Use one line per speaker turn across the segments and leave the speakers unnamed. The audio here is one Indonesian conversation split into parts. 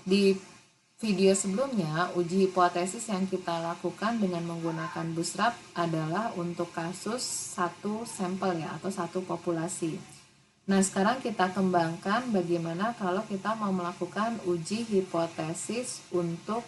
Di video sebelumnya, uji hipotesis yang kita lakukan dengan menggunakan bootstrap adalah untuk kasus satu sampel ya, atau satu populasi. Nah, sekarang kita kembangkan bagaimana kalau kita mau melakukan uji hipotesis untuk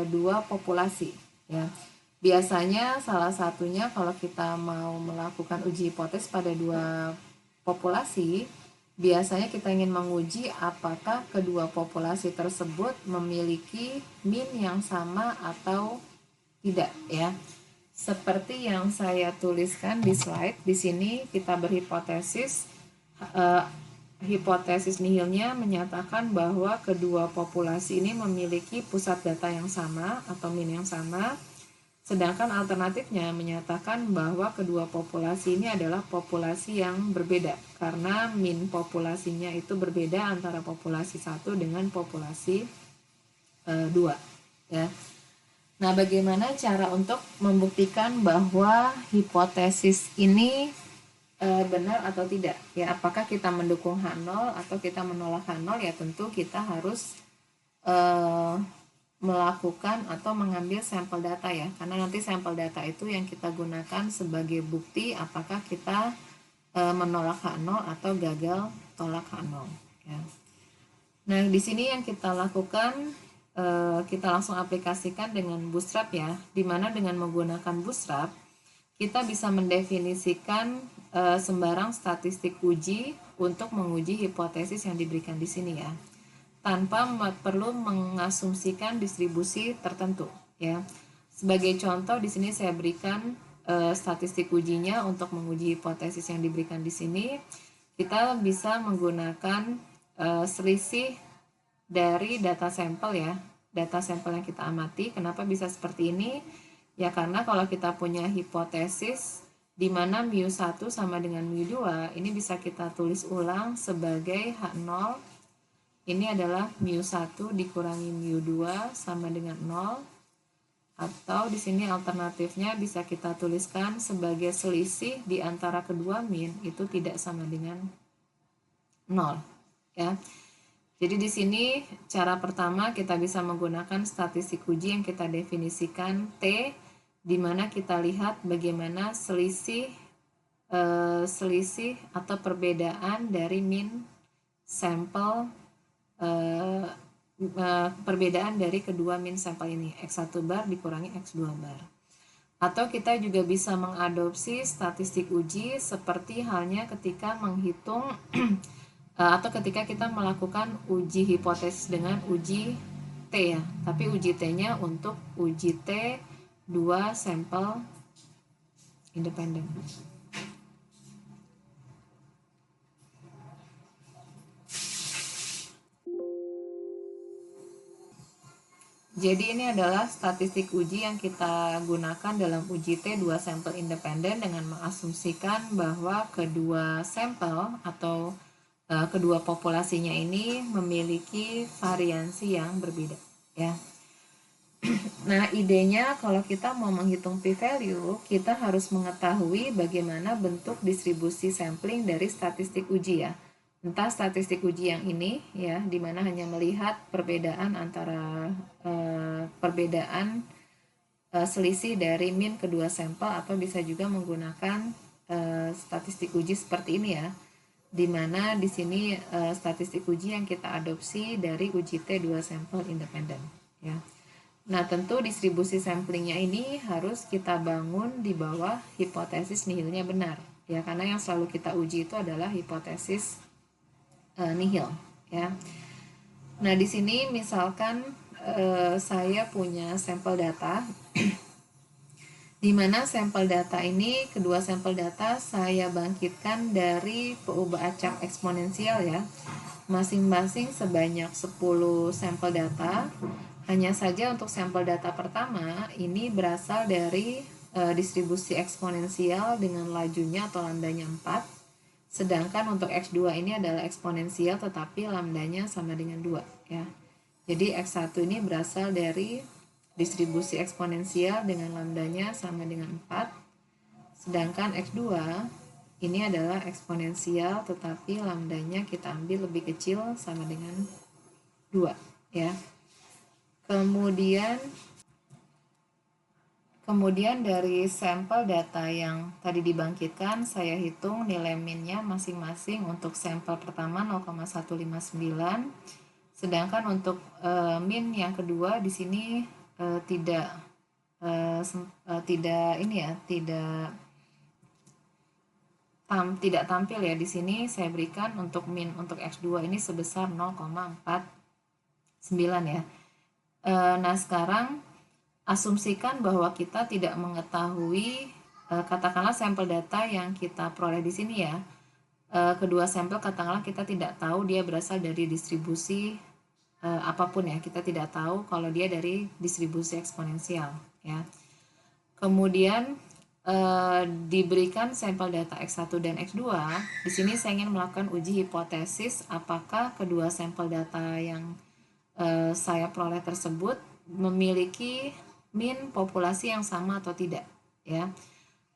dua populasi ya. Biasanya salah satunya kalau kita mau melakukan uji hipotesis pada dua populasi, biasanya kita ingin menguji apakah kedua populasi tersebut memiliki mean yang sama atau tidak ya. Seperti yang saya tuliskan di slide, di sini kita berhipotesis hipotesis nihilnya menyatakan bahwa kedua populasi ini memiliki pusat data yang sama atau mean yang sama. Sedangkan alternatifnya menyatakan bahwa kedua populasi ini adalah populasi yang berbeda karena mean populasinya itu berbeda antara populasi 1 dengan populasi 2 ya. Nah, bagaimana cara untuk membuktikan bahwa hipotesis ini benar atau tidak? Ya, apakah kita mendukung H0 atau kita menolak H0? Ya, tentu kita harus melakukan atau mengambil sampel data ya, karena nanti sampel data itu yang kita gunakan sebagai bukti apakah kita menolak H0 atau gagal tolak H0 ya. Nah, di sini yang kita lakukan kita langsung aplikasikan dengan bootstrap ya, dimana dengan menggunakan bootstrap kita bisa mendefinisikan sembarang statistik uji untuk menguji hipotesis yang diberikan di sini ya, tanpa perlu mengasumsikan distribusi tertentu ya. Sebagai contoh di sini saya berikan statistik ujinya untuk menguji hipotesis yang diberikan di sini. Kita bisa menggunakan selisih dari data sampel ya, data sampel yang kita amati. Kenapa bisa seperti ini? Ya karena kalau kita punya hipotesis di mana mu1 sama dengan mu2, ini bisa kita tulis ulang sebagai H0. Ini adalah mu1 dikurangi mu2 sama dengan 0. Atau di sini alternatifnya bisa kita tuliskan sebagai selisih di antara kedua mean itu tidak sama dengan 0 ya. Jadi di sini cara pertama kita bisa menggunakan statistik uji yang kita definisikan T, di mana kita lihat bagaimana selisih atau perbedaan dari mean sampel perbedaan dari kedua mean sampel ini, X1 bar dikurangi X2 bar. Atau kita juga bisa mengadopsi statistik uji seperti halnya ketika menghitung atau ketika kita melakukan uji hipotesis dengan uji T ya, tapi uji T-nya untuk uji T 2 sampel independen. Jadi ini adalah statistik uji yang kita gunakan dalam uji T 2 sampel independen dengan mengasumsikan bahwa kedua sampel atau kedua populasinya ini memiliki variansi yang berbeda ya. Nah, idenya kalau kita mau menghitung p-value, kita harus mengetahui bagaimana bentuk distribusi sampling dari statistik uji ya. Entah statistik uji yang ini ya, di mana hanya melihat perbedaan antara selisih dari mean kedua sampel, atau bisa juga menggunakan statistik uji seperti ini ya, di mana di sini statistik uji yang kita adopsi dari uji T 2 sampel independen ya. Nah, tentu distribusi samplingnya ini harus kita bangun di bawah hipotesis nihilnya benar ya, karena yang selalu kita uji itu adalah hipotesis nihil ya. Nah, di sini misalkan saya punya sampel data di mana sampel data ini, kedua sampel data saya bangkitkan dari perubahan acak eksponensial ya, masing-masing sebanyak 10 sampel data. Hanya saja untuk sampel data pertama ini berasal dari distribusi eksponensial dengan lajunya atau lambdanya 4. Sedangkan untuk X2 ini adalah eksponensial tetapi lambdanya sama dengan 2 ya. Jadi X1 ini berasal dari distribusi eksponensial dengan lambdanya sama dengan 4. Sedangkan X2 ini adalah eksponensial tetapi lambdanya kita ambil lebih kecil sama dengan 2 ya. Kemudian dari sampel data yang tadi dibangkitkan, saya hitung nilai minnya masing-masing untuk sampel pertama 0,159, sedangkan untuk min yang kedua di sini tidak tidak tampil ya. Di sini saya berikan untuk min untuk X2 ini sebesar 0,49 ya. Nah, sekarang asumsikan bahwa kita tidak mengetahui katakanlah sampel data yang kita peroleh di sini ya. Kedua sampel katakanlah kita tidak tahu dia berasal dari distribusi apapun ya. Kita tidak tahu kalau dia dari distribusi eksponensial ya. Kemudian diberikan sampel data X1 dan X2. Di sini saya ingin melakukan uji hipotesis apakah kedua sampel data yang saya peroleh tersebut memiliki min populasi yang sama atau tidak ya.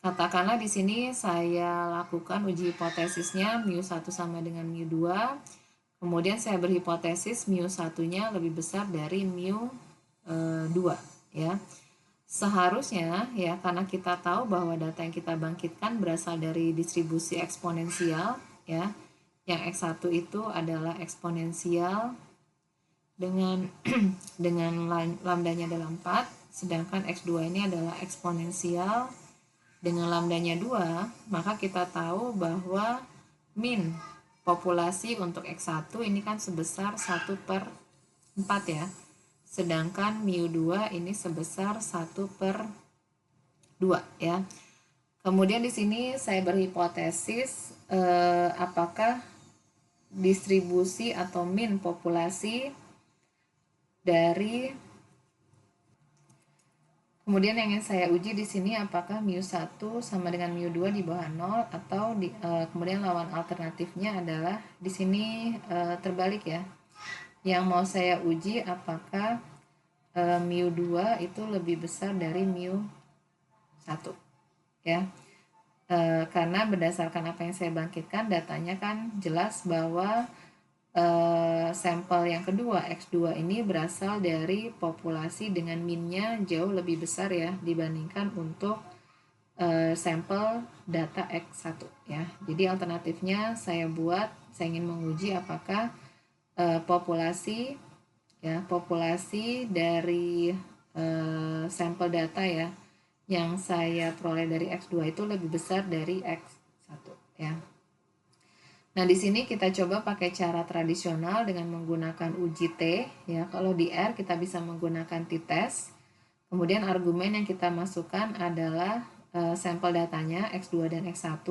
Katakanlah di sini saya lakukan uji hipotesisnya mu1 sama dengan mu2. Kemudian saya berhipotesis mu1-nya lebih besar dari mu2 ya. Seharusnya ya, karena kita tahu bahwa data yang kita bangkitkan berasal dari distribusi eksponensial ya. Yang X1 itu adalah eksponensial dengan dengan lambdanya adalah 4, sedangkan X2 ini adalah eksponensial dengan lambdanya 2, maka kita tahu bahwa min populasi untuk X1 ini kan sebesar 1/4 ya, sedangkan mu2 ini sebesar 1/2 ya. Kemudian di sini saya berhipotesis apakah distribusi atau min populasi dari, kemudian yang ingin saya uji di sini apakah mu1 sama dengan mu2 di bawah 0 atau kemudian lawan alternatifnya adalah di sini terbalik ya. Yang mau saya uji apakah mu2 itu lebih besar dari mu1 ya. Karena berdasarkan apa yang saya bangkitkan, datanya kan jelas bahwa sampel yang kedua X2 ini berasal dari populasi dengan minnya jauh lebih besar ya dibandingkan untuk sampel data X1 ya. Jadi alternatifnya saya ingin menguji apakah populasi dari sampel data ya yang saya peroleh dari X2 itu lebih besar dari X1 ya. Nah, di sini kita coba pakai cara tradisional dengan menggunakan uji T ya. Kalau di R kita bisa menggunakan t-test. Kemudian argumen yang kita masukkan adalah sampel datanya X2 dan X1.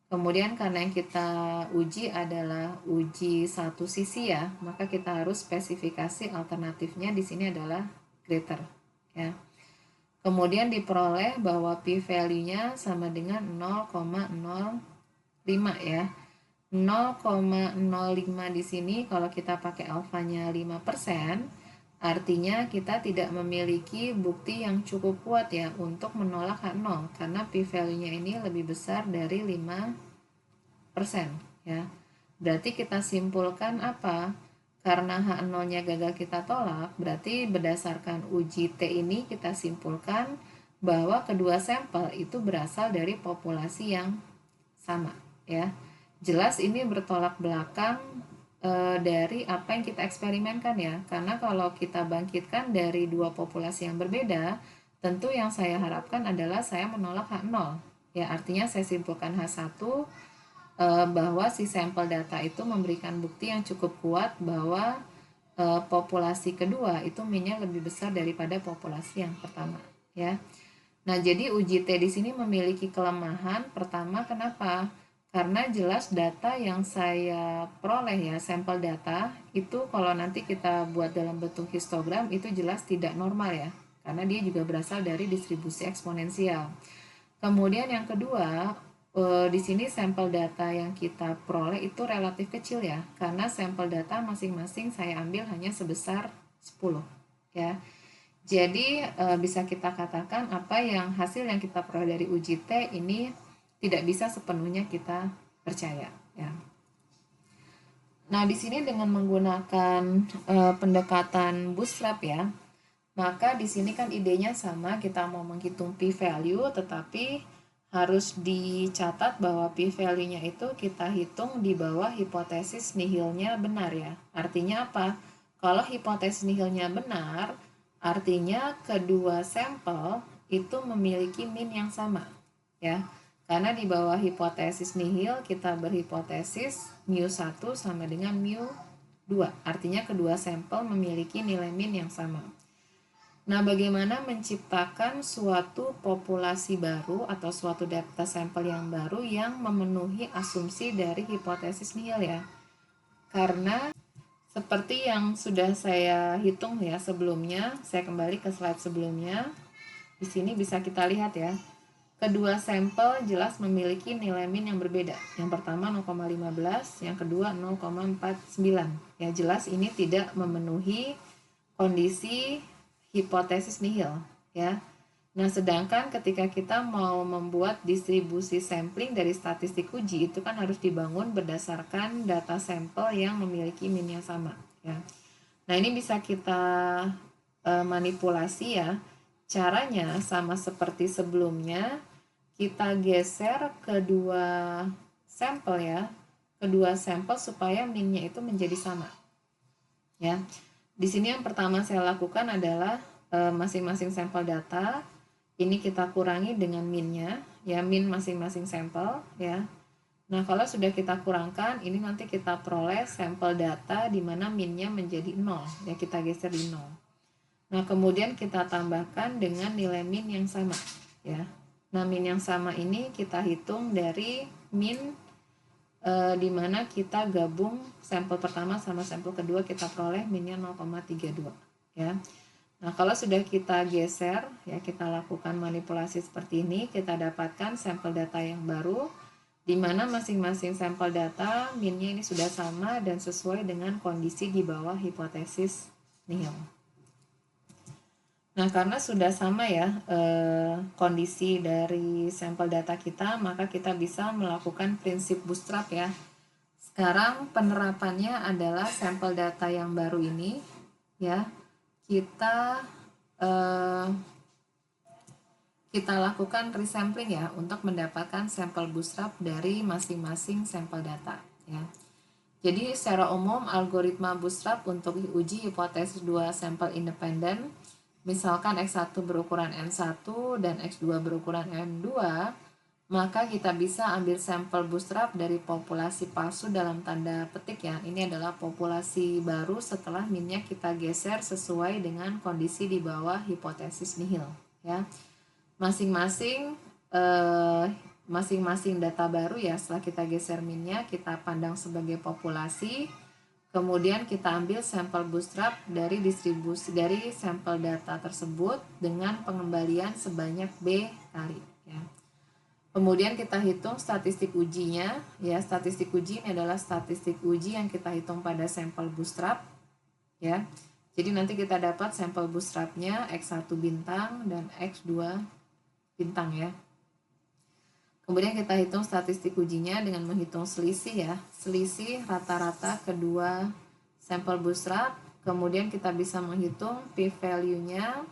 Kemudian karena yang kita uji adalah uji satu sisi ya, maka kita harus spesifikasi alternatifnya di sini adalah greater ya. Kemudian diperoleh bahwa p-value-nya sama dengan 0,05 ya. 0,05 di sini kalau kita pakai alfanya 5%, artinya kita tidak memiliki bukti yang cukup kuat ya untuk menolak H0 karena p-value-nya ini lebih besar dari 5% ya. Berarti kita simpulkan apa? Karena H0-nya gagal kita tolak, berarti berdasarkan uji T ini kita simpulkan bahwa kedua sampel itu berasal dari populasi yang sama ya. Jelas ini bertolak belakang dari apa yang kita eksperimenkan ya. Karena kalau kita bangkitkan dari dua populasi yang berbeda, tentu yang saya harapkan adalah saya menolak H0. Ya, artinya saya simpulkan H1 bahwa si sampel data itu memberikan bukti yang cukup kuat bahwa populasi kedua itu minnya lebih besar daripada populasi yang pertama ya. Nah, jadi uji T di sini memiliki kelemahan. Pertama, kenapa? Karena jelas data yang saya peroleh ya, sampel data itu kalau nanti kita buat dalam bentuk histogram itu jelas tidak normal ya, karena dia juga berasal dari distribusi eksponensial. Kemudian yang kedua, di sini sampel data yang kita peroleh itu relatif kecil ya, karena sampel data masing-masing saya ambil hanya sebesar 10 ya. Jadi bisa kita katakan hasil yang kita peroleh dari uji T ini tidak bisa sepenuhnya kita percaya ya. Nah, di sini dengan menggunakan pendekatan bootstrap ya, maka di sini kan idenya sama, kita mau menghitung p-value, tetapi harus dicatat bahwa p-value-nya itu kita hitung di bawah hipotesis nihilnya benar ya. Artinya apa? Kalau hipotesis nihilnya benar, artinya kedua sampel itu memiliki min yang sama ya. Karena di bawah hipotesis nihil kita berhipotesis mu1 sama dengan mu2. Artinya kedua sampel memiliki nilai min yang sama. Nah, bagaimana menciptakan suatu populasi baru atau suatu data sampel yang baru yang memenuhi asumsi dari hipotesis nihil ya? Karena seperti yang sudah saya hitung ya sebelumnya, saya kembali ke slide sebelumnya. Di sini bisa kita lihat ya. Kedua sampel jelas memiliki nilai min yang berbeda. Yang pertama 0,15, yang kedua 0,49. Ya, jelas ini tidak memenuhi kondisi hipotesis nihil ya. Nah, sedangkan ketika kita mau membuat distribusi sampling dari statistik uji itu kan harus dibangun berdasarkan data sampel yang memiliki min yang sama ya. Nah, ini bisa kita manipulasi ya. Caranya sama seperti sebelumnya, kita geser kedua sampel ya. Kedua sampel supaya minnya itu menjadi sama. Ya. Di sini yang pertama saya lakukan adalah masing-masing sampel data ini kita kurangi dengan minnya, ya min masing-masing sampel, ya. Nah, kalau sudah kita kurangkan, ini nanti kita peroleh sampel data di mana minnya menjadi 0, ya kita geser di 0. Nah, kemudian kita tambahkan dengan nilai min yang sama, ya. Nah, min yang sama ini kita hitung dari min di mana kita gabung sampel pertama sama sampel kedua, kita peroleh minnya 0,32 ya. Nah, kalau sudah kita geser ya, kita lakukan manipulasi seperti ini, kita dapatkan sampel data yang baru di mana masing-masing sampel data minnya ini sudah sama dan sesuai dengan kondisi di bawah hipotesis nihil. Nah, karena sudah sama ya kondisi dari sampel data kita, maka kita bisa melakukan prinsip bootstrap ya. Sekarang penerapannya adalah sampel data yang baru ini ya, kita lakukan resampling ya untuk mendapatkan sampel bootstrap dari masing-masing sampel data ya. Jadi secara umum algoritma bootstrap untuk uji hipotesis 2 sampel independen, misalkan X1 berukuran N1 dan X2 berukuran N2, maka kita bisa ambil sampel bootstrap dari populasi palsu dalam tanda petik ya. Ini adalah populasi baru setelah minnya kita geser sesuai dengan kondisi di bawah hipotesis nihil ya. Masing-masing data baru ya, setelah kita geser minnya kita pandang sebagai populasi. Kemudian kita ambil sampel bootstrap dari distribusi dari sampel data tersebut dengan pengembalian sebanyak B kali ya. Kemudian kita hitung statistik ujinya ya. Statistik uji ini adalah statistik uji yang kita hitung pada sampel bootstrap ya. Jadi nanti kita dapat sampel bootstrapnya X1 bintang dan X2 bintang ya. Kemudian kita hitung statistik ujinya dengan menghitung selisih ya, selisih rata-rata kedua sampel bootstrap. Kemudian kita bisa menghitung p-value-nya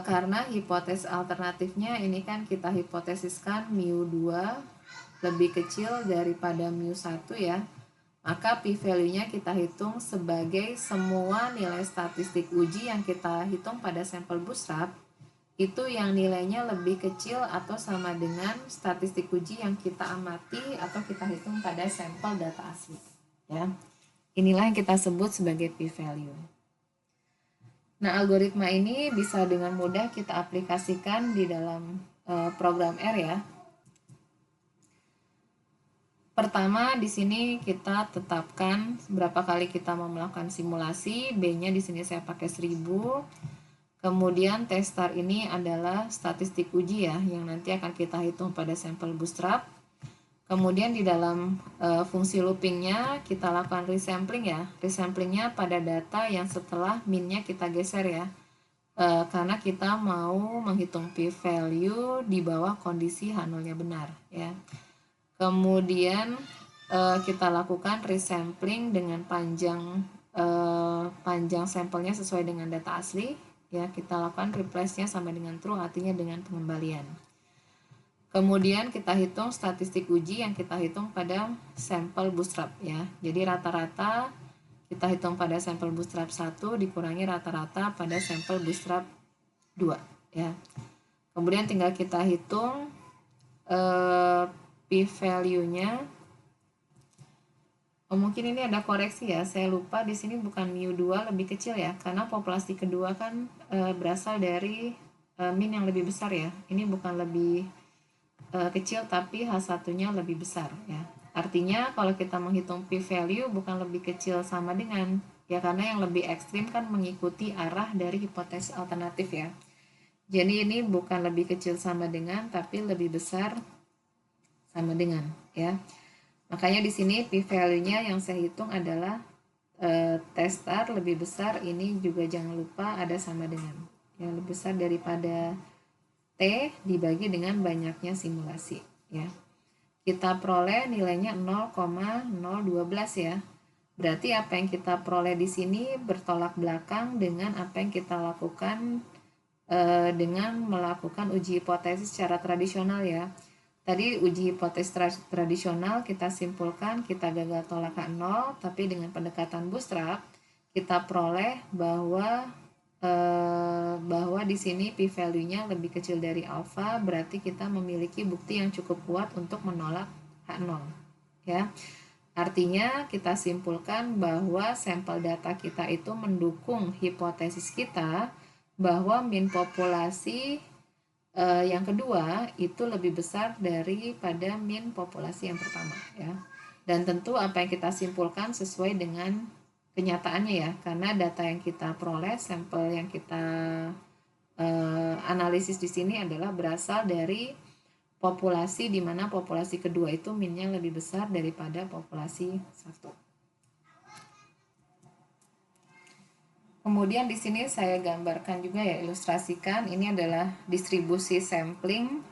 karena hipotesis alternatifnya ini kan kita hipotesiskan mu2 lebih kecil daripada mu1 ya. Maka p-value-nya kita hitung sebagai semua nilai statistik uji yang kita hitung pada sampel bootstrap itu yang nilainya lebih kecil atau sama dengan statistik uji yang kita amati atau kita hitung pada sampel data asli ya. Inilah yang kita sebut sebagai p-value. Nah, algoritma ini bisa dengan mudah kita aplikasikan di dalam program R ya. Pertama, di sini kita tetapkan berapa kali kita mau melakukan simulasi. B-nya di sini saya pakai 1000. Kemudian testar ini adalah statistik uji ya, yang nanti akan kita hitung pada sampel bootstrap. Kemudian di dalam fungsi loopingnya kita lakukan resampling ya. Resamplingnya pada data yang setelah minnya kita geser ya. Karena kita mau menghitung p-value di bawah kondisi H0-nya benar ya. Kemudian kita lakukan resampling dengan panjang sampelnya sesuai dengan data asli, ya kita lakukan replace-nya sama dengan true, artinya dengan pengembalian. Kemudian kita hitung statistik uji yang kita hitung pada sampel bootstrap ya. Jadi rata-rata kita hitung pada sampel bootstrap 1 dikurangi rata-rata pada sampel bootstrap 2 ya. Kemudian tinggal kita hitung p-value-nya. Mungkin ini ada koreksi ya, saya lupa di sini bukan mu2 lebih kecil ya, karena populasi kedua kan berasal dari min yang lebih besar ya. Ini bukan lebih kecil tapi H1-nya lebih besar ya. Artinya kalau kita menghitung p-value bukan lebih kecil sama dengan ya, karena yang lebih ekstrim kan mengikuti arah dari hipotesis alternatif ya. Jadi ini bukan lebih kecil sama dengan tapi lebih besar sama dengan ya. Makanya di sini p-value-nya yang saya hitung adalah T-star lebih besar, ini juga jangan lupa ada sama dengan. Yang lebih besar daripada T dibagi dengan banyaknya simulasi ya. Kita peroleh nilainya 0,012 ya. Berarti apa yang kita peroleh di sini bertolak belakang dengan apa yang kita lakukan dengan melakukan uji hipotesis secara tradisional ya. Tadi uji hipotesis tradisional kita simpulkan kita gagal tolak H0, tapi dengan pendekatan bootstrap kita peroleh bahwa di sini p-value-nya lebih kecil dari alfa, berarti kita memiliki bukti yang cukup kuat untuk menolak H0 ya. Artinya kita simpulkan bahwa sampel data kita itu mendukung hipotesis kita bahwa min populasi yang kedua itu lebih besar daripada min populasi yang pertama ya. Dan tentu apa yang kita simpulkan sesuai dengan kenyataannya ya, karena data yang kita peroleh, sampel yang kita analisis di sini adalah berasal dari populasi di mana populasi kedua itu minnya lebih besar daripada populasi satu. Kemudian di sini saya gambarkan juga ya, ilustrasikan ini adalah distribusi sampling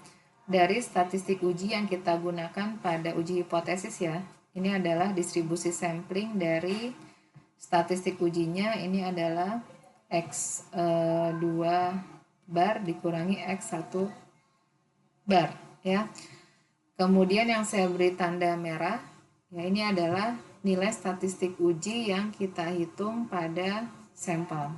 dari statistik uji yang kita gunakan pada uji hipotesis ya. Ini adalah distribusi sampling dari statistik ujinya, ini adalah X2 bar dikurangi X1 bar ya. Kemudian yang saya beri tanda merah ya, ini adalah nilai statistik uji yang kita hitung pada sampel.